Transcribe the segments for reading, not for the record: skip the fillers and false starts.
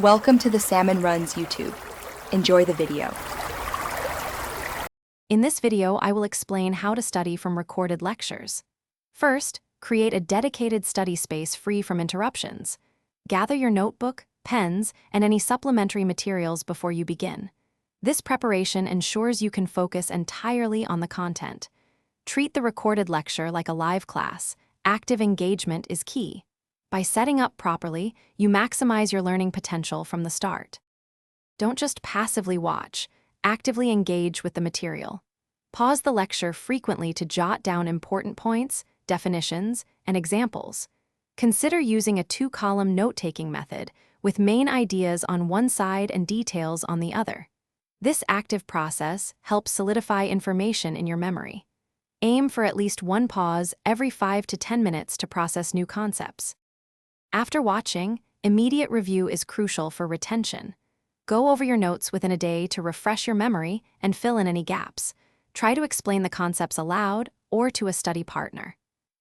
Welcome to the Salmon Runs YouTube. Enjoy the video. In this video, I will explain how to study from recorded lectures. First, create a dedicated study space free from interruptions. Gather your notebook, pens, and any supplementary materials before you begin. This preparation ensures you can focus entirely on the content. Treat the recorded lecture like a live class. Active engagement is key. By setting up properly, you maximize your learning potential from the start. Don't just passively watch, actively engage with the material. Pause the lecture frequently to jot down important points, definitions, and examples. Consider using a two-column note-taking method, with main ideas on one side and details on the other. This active process helps solidify information in your memory. Aim for at least one pause every 5 to 10 minutes to process new concepts. After watching, immediate review is crucial for retention. Go over your notes within a day to refresh your memory and fill in any gaps. Try to explain the concepts aloud or to a study partner.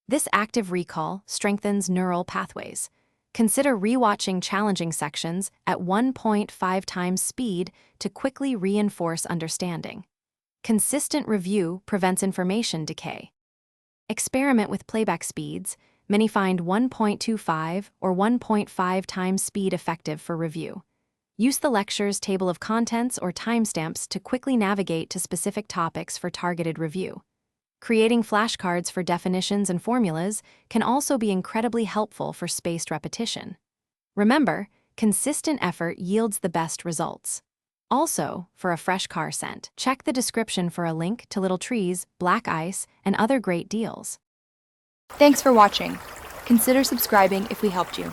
This active recall strengthens neural pathways. Consider rewatching challenging sections at 1.5 times speed to quickly reinforce understanding. Consistent review prevents information decay. Experiment with playback speeds. Many find 1.25 or 1.5 times speed effective for review. Use the lecture's table of contents or timestamps to quickly navigate to specific topics for targeted review. Creating flashcards for definitions and formulas can also be incredibly helpful for spaced repetition. Remember, consistent effort yields the best results. Also, for a fresh car scent, check the description for a link to Little Trees, Black Ice, and other great deals. Thanks for watching. Consider subscribing if we helped you.